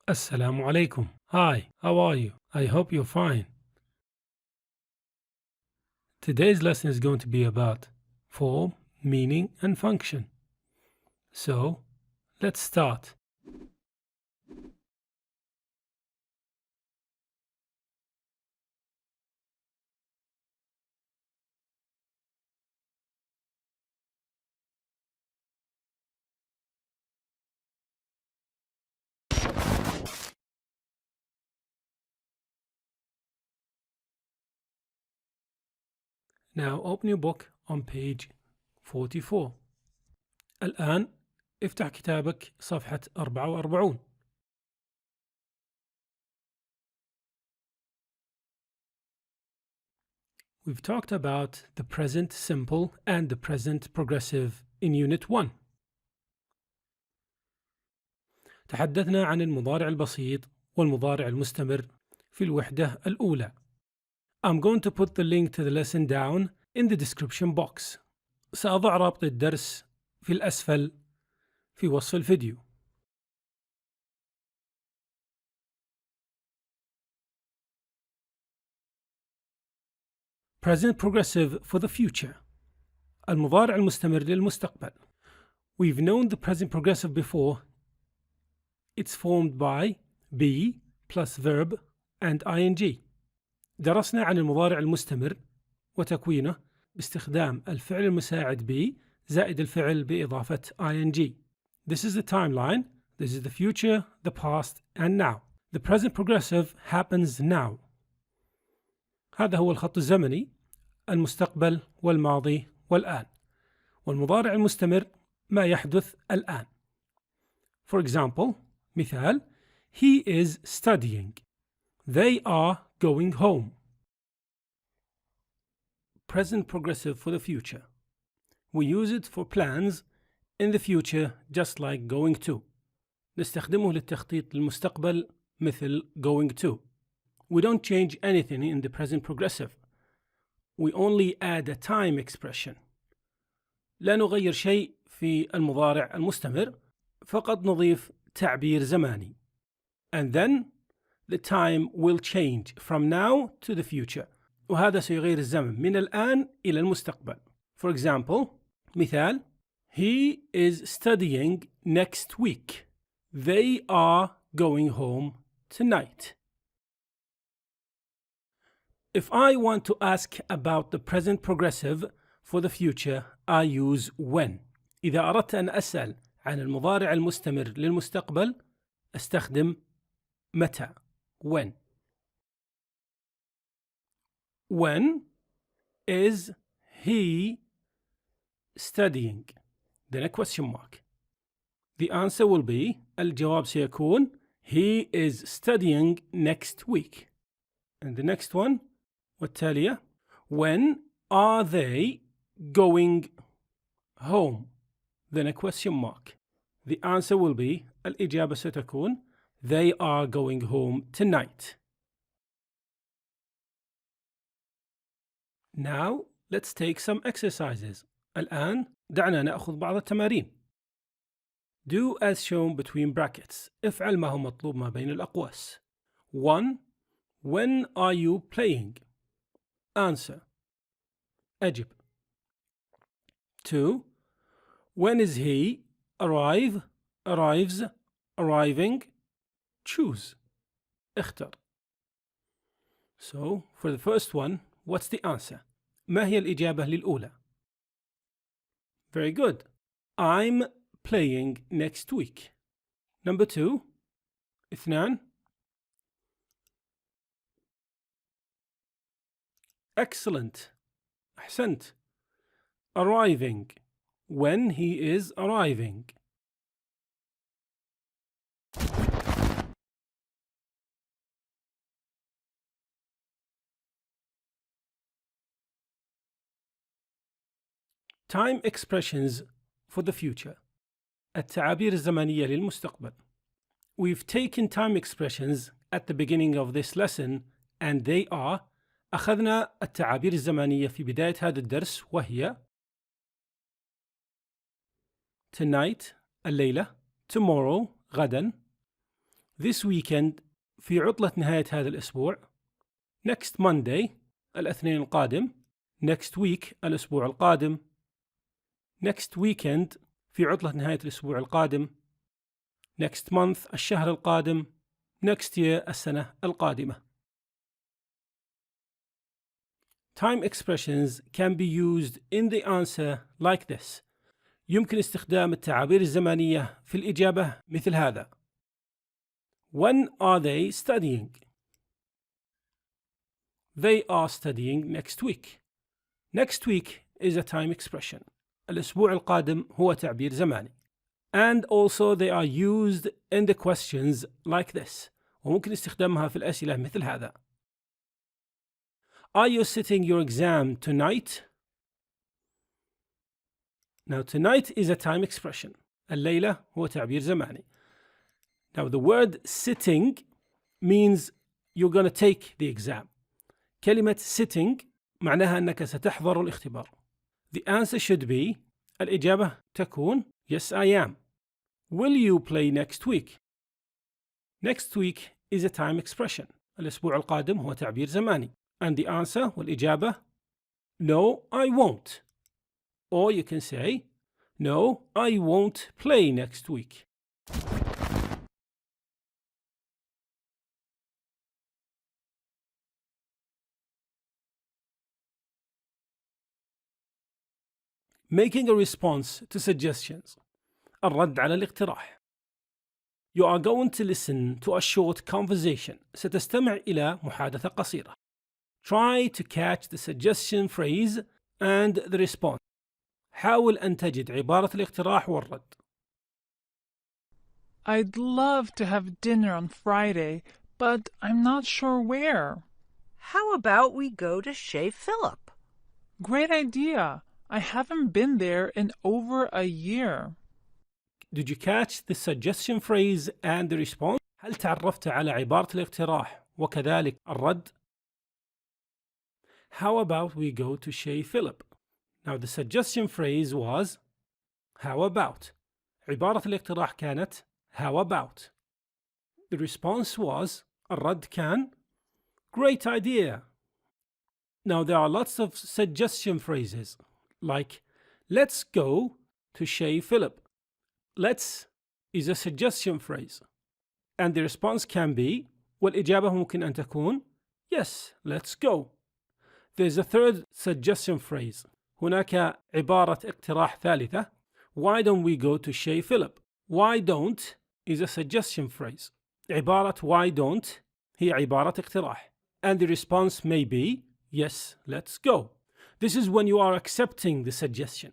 Assalamu alaikum. Hi, how are you? I hope you're fine. Today's lesson is going to be about form, meaning, and function. So, let's start. Now open your book on page 44. الآن افتح كتابك صفحة 44. We've talked about the present simple and the present progressive in Unit 1. تحدثنا عن المضارع البسيط والمضارع المستمر في الوحدة الأولى. I'm going to put the link to the lesson down in the description box. سأضع رابط الدرس في الأسفل في وصف الفيديو. Present progressive for the future. المضارع المستمر للمستقبل. We've known the present progressive before. It's formed by be plus verb and ing. درسنا عن المضارع المستمر وتكوينه باستخدام الفعل المساعد be زائد الفعل بإضافة ing. This is the timeline. This is the future, the past, and now. The present progressive happens now. هذا هو الخط الزمني، المستقبل والماضي والآن. والمضارع المستمر ما يحدث الآن. For example, مثال: He is studying. They are going home. Present progressive for the future. We use it for plans in the future just like going to. نستخدمه للتخطيط للمستقبل مثل going to. We don't change anything in the present progressive. We only add a time expression. لا نغير شيء في المضارع المستمر، فقط نضيف تعبير زماني. And then the time will change from now to the future. وهذا سيغير الزمن من الآن إلى المستقبل. For example, مثال: He is studying next week. They are going home tonight. If I want to ask about the present progressive for the future, I use when. إذا أردت أن أسأل عن المضارع المستمر للمستقبل، أستخدم متى. When. When is he studying? Then a question mark. The answer will be, الجواب سيكون he is studying next week. And the next one, والتالية: when are they going home? Then a question mark. The answer will be, الإجابة ستكون they are going home tonight. Now let's take some exercises. الآن دعنا نأخذ بعض التمارين. Do as shown between brackets. افعل ما هو مطلوب ما بين الأقواس. 1. When are you playing? Answer. أجب. 2. When is he arrives, arriving? Choose. اختر. So for the first one, what's the answer? ما هي الإجابة للأولى؟ Very good. I'm playing next week. Number 2. 2. Excellent. أحسنت. Arriving. When he is arriving. Time expressions for the future. التعابير الزمنية للمستقبل. We've taken time expressions at the beginning of this lesson and they are. أخذنا التعابير الزمنية في بداية هذا الدرس وهي tonight الليلة, tomorrow غدا, This weekend في عطلة نهاية هذا الأسبوع. Next Monday الاثنين القادم. Next week الأسبوع القادم. Next weekend في عطلة نهاية الأسبوع القادم. Next month الشهر القادم. Next year السنة القادمة. Time expressions can be used in the answer like this. يمكن استخدام التعابير الزمانية في الإجابة مثل هذا. When are they studying? They are studying next week. Next week is a time expression. الأسبوع القادم هو تعبير زماني. And also they are used in the questions like this. وممكن استخدامها في الأسئلة مثل هذا. Are you sitting your exam tonight? Now tonight is a time expression. الليلة هو تعبير زماني. Now the word sitting means you're going to take the exam. كلمة sitting معناها أنك ستحضر الاختبار. The answer should be الإجابة تكون yes I am. Will you play next week? Next week is a time expression. الأسبوع القادم هو تعبير زماني. And the answer والإجابة no I won't. Or you can say no I won't play next week. Making a response to suggestions. الرد على الاقتراح. You are going to listen to a short conversation. ستستمع إلى محادثة قصيرة. Try to catch the suggestion phrase and the response. حاول أن تجد عبارة الاقتراح والرد. I'd love to have dinner on Friday, but I'm not sure where. How about we go to Chez Philip? Great idea. I haven't been there in over a year. Did you catch the suggestion phrase and the response? هل تعرفت على عبارة الاقتراح وكذلك الرد؟ How about we go to Chez Philip? Now the suggestion phrase was how about. عبارة الاقتراح كانت how about. The response was الرد كان great idea. Now there are lots of suggestion phrases like let's go to Chez Philip. Let's is a suggestion phrase and the response can be والإجابة ممكن أن تكون yes let's go. There's a third suggestion phrase. هناك عبارة اقتراح ثالثة. Why don't we go to Chez Philip? Why don't is a suggestion phrase. عبارة why don't هي عبارة اقتراح. And the response may be yes, let's go. This is when you are accepting the suggestion.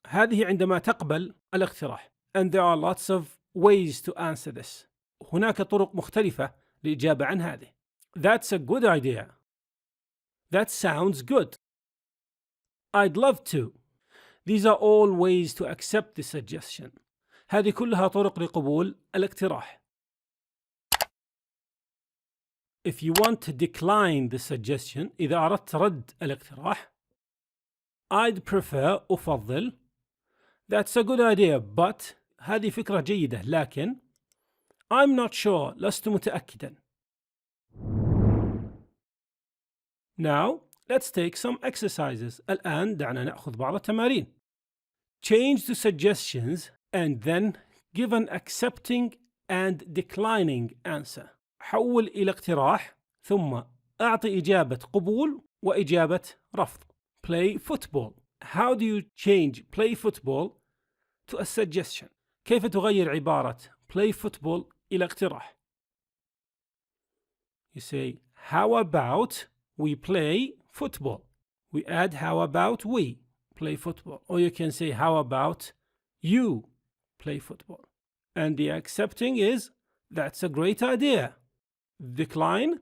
هذه عندما تقبل الاقتراح. And there are lots of ways to answer this. هناك طرق مختلفة للإجابة عن هذه. That's a good idea. That sounds good. I'd love to. These are all ways to accept the suggestion. هذه كلها طرق لقبول الاقتراح. If you want to decline the suggestion, إذا أردت رد الاقتراح, I'd prefer أفضل. That's a good idea, but هذه فكرة جيدة, لكن I'm not sure. لست متأكدا. Now, let's take some exercises. الآن دعنا نأخذ بعض التمارين. Change the suggestions and then give an accepting and declining answer. حول إلى اقتراح ثم أعطي إجابة قبول وإجابة رفض. Play football. How do you change play football to a suggestion? كيف تغير عبارة play football إلى اقتراح? You say, how about we play football? We add how about we play football. Or you can say, how about you play football? And the accepting is, that's a great idea. Decline,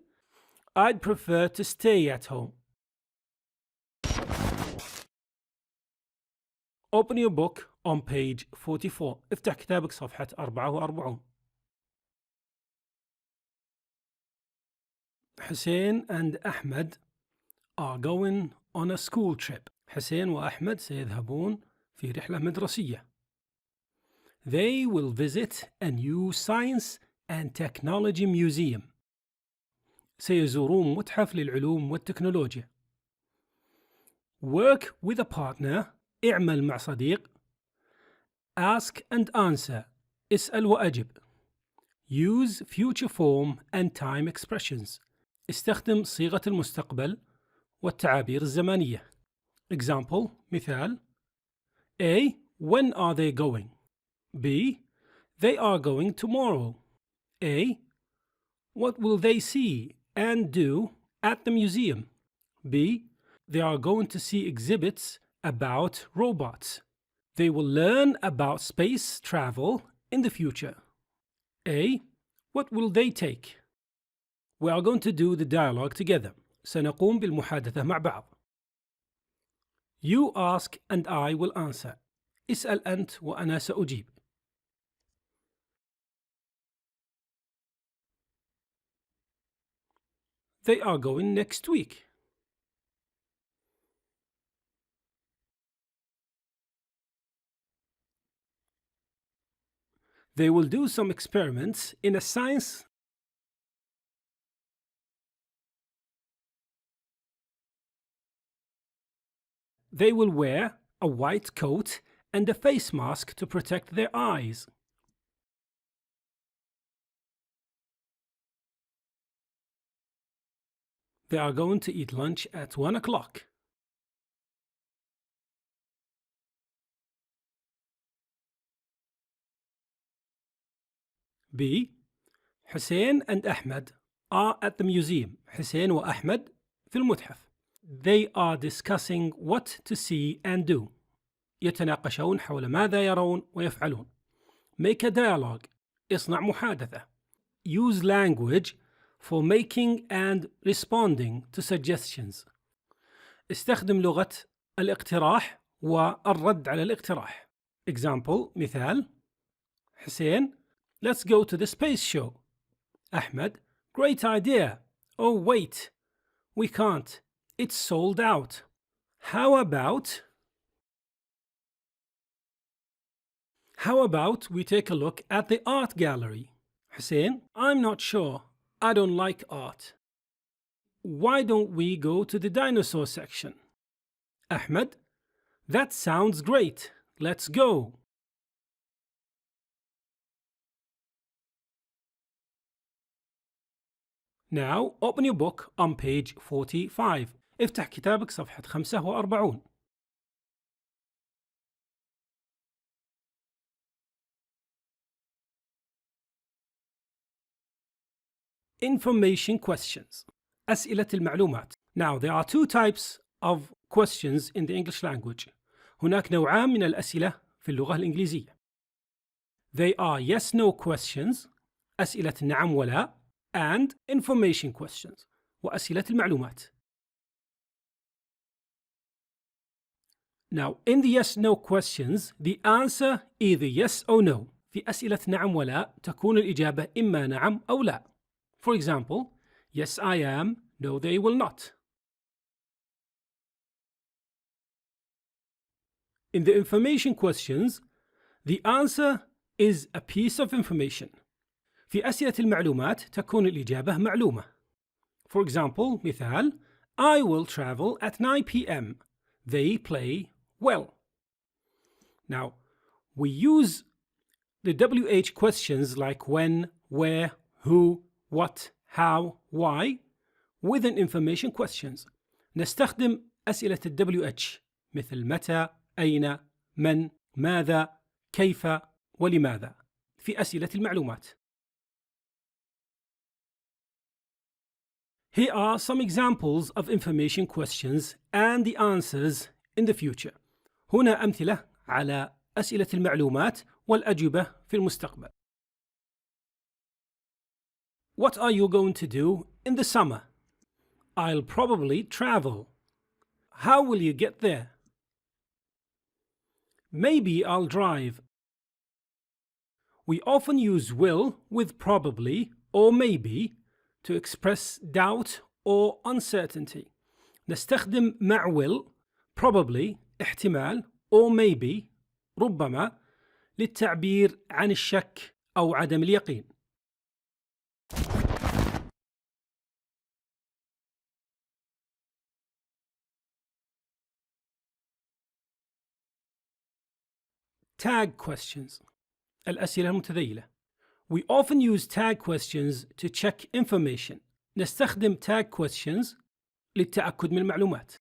I'd prefer to stay at home. Open your book on page 44. افتح كتابك صفحة 44. Hussein and Ahmed are going on a school trip. حسين وأحمد سيذهبون في رحلة مدرسية. They will visit a new science and Technology Museum. سيزورون متحف للعلوم والتكنولوجيا. Work with a partner. اعمل مع صديق. Ask and answer. اسأل وأجب. Use future form and time expressions. استخدم صيغة المستقبل والتعابير الزمانية. Example مثال: A. When are they going? B. They are going tomorrow. A. What will they see and do at the museum? B. They are going to see exhibits about robots. They will learn about space travel in the future. A. What will they take? We are going to do the dialogue together. سنقوم بالمحادثة مع بعض. You ask and I will answer. اسأل أنت وأنا سأجيب. They are going next week. They will do some experiments in a science. They will wear a white coat and a face mask to protect their eyes. They are going to eat lunch at 1 o'clock. B. Hussein and Ahmed are at the museum. حسين وأحمد في المتحف. They are discussing what to see and do. يتناقشون حول ماذا يرون ويفعلون. Make a dialogue. اصنع محادثة. Use language for making and responding to suggestions. استخدم لغة الاقتراح والرد على الاقتراح. Example مثال: حسين: Let's go to the space show. Ahmed: Great idea. Oh wait, we can't. It's sold out. How about we take a look at the art gallery? Hussein: I'm not sure. I don't like art. Why don't we go to the dinosaur section? Ahmed: That sounds great. Let's go. Now open your book on page 45. افتح كتابك صفحة 45. Information questions. أسئلة المعلومات. Now there are two types of questions in the English language. هناك نوعان من الأسئلة في اللغة الإنجليزية. They are yes/no questions. أسئلة نعم ولا. And information questions. وأسئلة المعلومات. Now in the yes/no questions the answer either yes or no. في أسئلة نعم ولا تكون الإجابة إما نعم أو لا. For example, yes I am, no they will not. In the information questions, the answer is a piece of information. في أسئلة المعلومات تكون الإجابة معلومة. For example, مثال: I will travel at 9 p.m. They play well. Now, we use the WH questions like when, where, who, what, how, why within information questions. نستخدم أسئلة WH مثل متى، أين، من، ماذا، كيف، ولماذا في أسئلة المعلومات. Here are some examples of information questions and the answers in the future. هنا أمثلة على أسئلة المعلومات والأجوبة في المستقبل. What are you going to do in the summer? I'll probably travel. How will you get there? Maybe I'll drive. We often use will with probably or maybe to express doubt or uncertainty. نستخدم مع will probably احتمال or maybe ربما للتعبير عن الشك أو عدم اليقين. Tag questions. الأسئلة المتذيلة. We often use tag questions to check information. نستخدم tag questions للتأكد من المعلومات.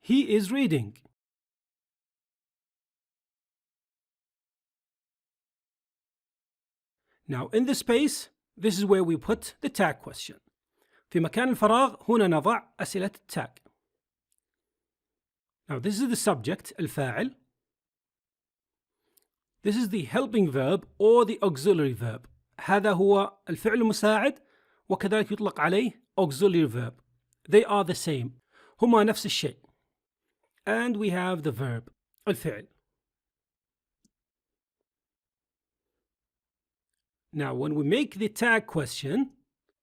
He is reading. Now in the space, this is where we put the tag question. في مكان الفراغ هنا نضع أسئلة التاج. Now this is the subject, الفاعل. This is the helping verb or the auxiliary verb. هذا هو الفعل المساعد وكذلك يطلق عليه auxiliary verb. They are the same. هما نفس الشيء. And we have the verb, الفعل. Now when we make the tag question,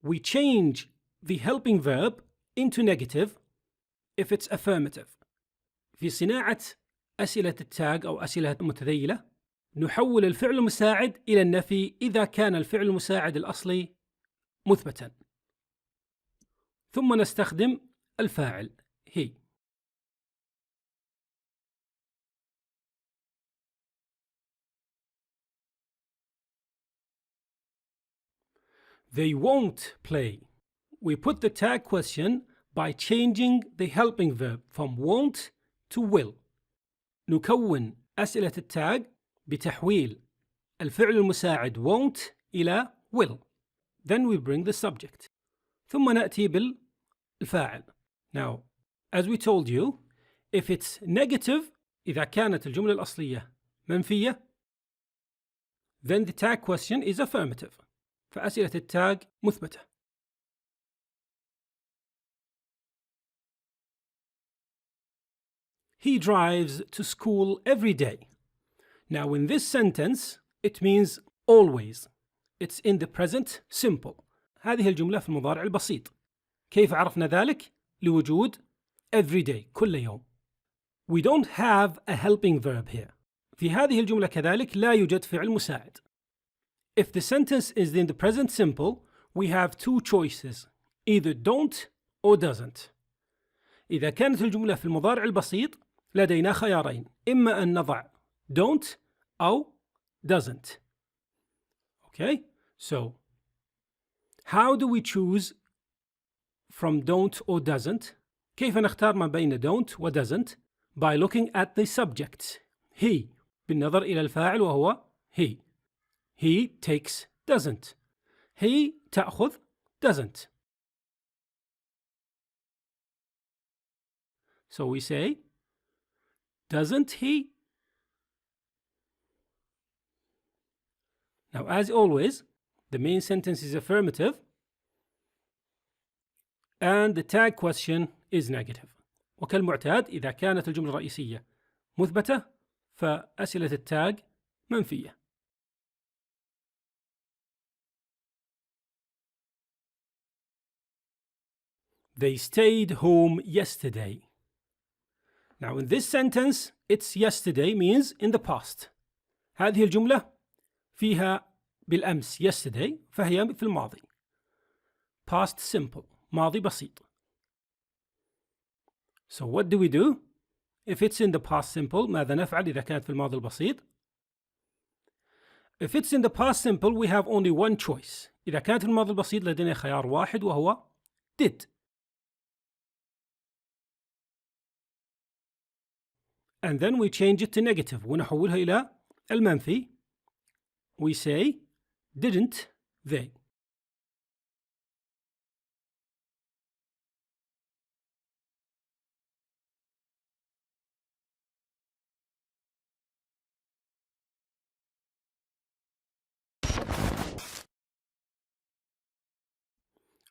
we change the helping verb into negative if it's affirmative. في صناعة أسئلة التاج أو أسئلة المتذيلة نحول الفعل المساعد إلى النفي إذا كان الفعل المساعد الأصلي مثبتا، ثم نستخدم الفاعل he. They won't play. We put the tag question by changing the helping verb from won't to will. نكون أسئلة التاج بتحويل الفعل المساعد won't إلى will. Then we bring the subject. ثم نأتي بالفاعل. Now, as we told you, if it's negative, إذا كانت الجملة الأصلية منفية, then the tag question is affirmative. فأسئلة التاج مثبتة. He drives to school every day. Now in this sentence, it means always. It's in the present simple. هذه الجملة في المضارع البسيط. كيف عرفنا ذلك؟ لوجود every day كل يوم. We don't have a helping verb here. في هذه الجملة كذلك لا يوجد فعل مساعد. If the sentence is in the present simple, we have two choices, either don't or doesn't. إذا كانت الجملة في المضارع البسيط لدينا خيارين، إما أن نضع don't أو doesn't. Okay, so how do we choose from don't or doesn't? كيف نختار ما بين don't و doesn't? By looking at the subject, he، بالنظر إلى الفاعل وهو he. He takes doesn't. He تأخذ doesn't. So we say, doesn't he? Now, as always, the main sentence is affirmative and the tag question is negative. وكالمعتاد إذا كانت الجملة الرئيسية مثبتة فأسئلة التاج منفية. They stayed home yesterday. Now in this sentence, it's yesterday means in the past. هذه الجملة فيها بالأمس yesterday فهي في الماضي. Past simple ماضي بسيط. So what do we do? If it's in the past simple ماذا نفعل إذا كانت في الماضي البسيط؟ If it's in the past simple we have only one choice. إذا كانت في الماضي البسيط لدينا خيار واحد وهو did. And then we change it to negative ونحولها إلى المنفي. We say didn't they.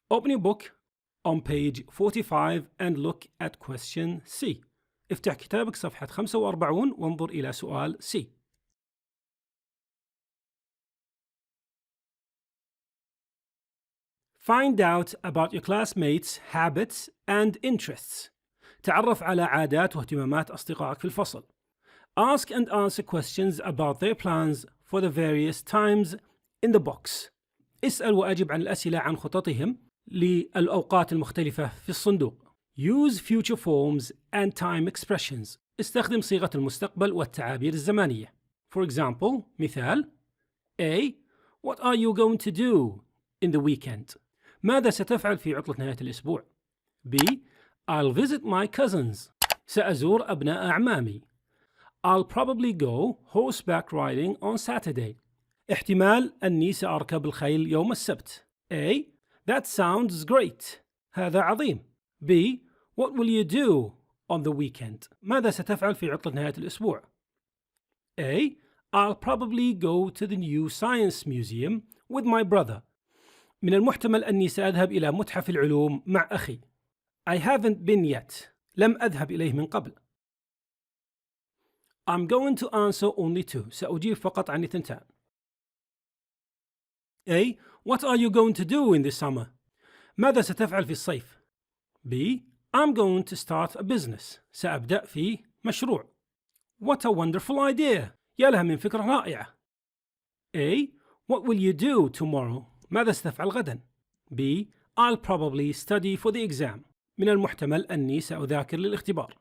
Open your book on page 45 and look at question C. افتح كتابك صفحة 45 وانظر إلى سؤال C. Find out about your classmates' habits and interests. تعرف على عادات واهتمامات أصدقائك في الفصل. Ask and answer questions about their plans for the various times in the box. اسأل وأجب عن الأسئلة عن خططهم للأوقات المختلفة في الصندوق. Use future forms and time expressions. استخدم صيغة المستقبل والتعابير الزمانية. For example, مثال A. What are you going to do in the weekend? ماذا ستفعل في عطلة نهاية الأسبوع؟ B. I'll visit my cousins. سأزور أبناء أعمامي. I'll probably go horseback riding on Saturday. احتمال أني سأركب الخيل يوم السبت. A. That sounds great. هذا عظيم. B. What will you do on the weekend? ماذا ستفعل في عطلة نهاية الأسبوع؟ A. I'll probably go to the new science museum with my brother. من المحتمل أني سأذهب إلى متحف العلوم مع أخي. I haven't been yet. لم أذهب إليه من قبل. I'm going to answer only two. سأجيب فقط عن اثنتان. A. What are you going to do in the summer? ماذا ستفعل في الصيف؟ B. I'm going to start a business. سأبدأ في مشروع. What a wonderful idea. يا لها من فكرة رائعة. A. What will you do tomorrow? ماذا ستفعل غدا؟ B. I'll probably study for the exam. من المحتمل أني سأذاكر للاختبار.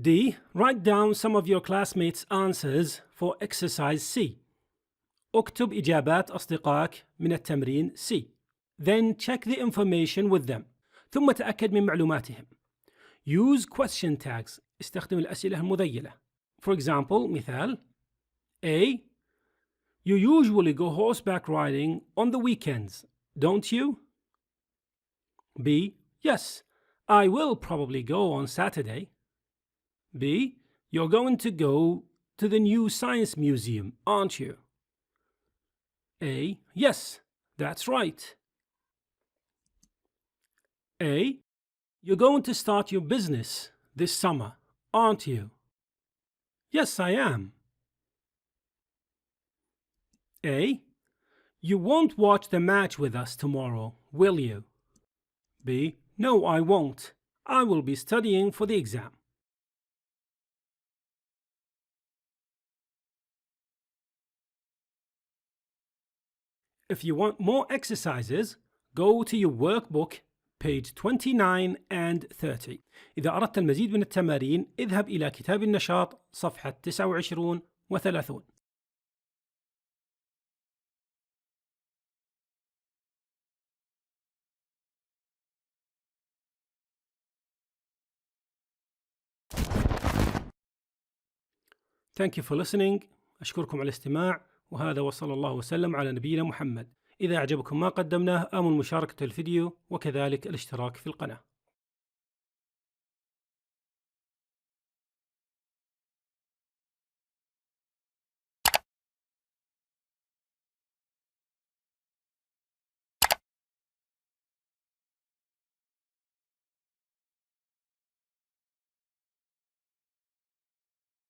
D. Write down some of your classmates' answers for exercise C. اكتب إجابات أصدقائك من التمرين C. Then check the information with them. ثم تأكد من معلوماتهم. Use question tags. استخدم الأسئلة المذيلة. For example, مثال A. You usually go horseback riding on the weekends, don't you? B. Yes, I will probably go on Saturday. B. You're going to go to the new science museum, aren't you? A. Yes, that's right. A. You're going to start your business this summer, aren't you? Yes, I am. A. You won't watch the match with us tomorrow, will you? B. No, I won't. I will be studying for the exam. If you want more exercises, go to your workbook, page 29 and 30. إذا أردت المزيد من التمارين، اذهب إلى كتاب النشاط صفحة 29 و30. Thank you for listening. أشكركم على الاستماع، وهذا وصلى الله وسلم على نبينا محمد. إذا أعجبكم ما قدمناه آمل مشاركة الفيديو وكذلك الاشتراك في القناة.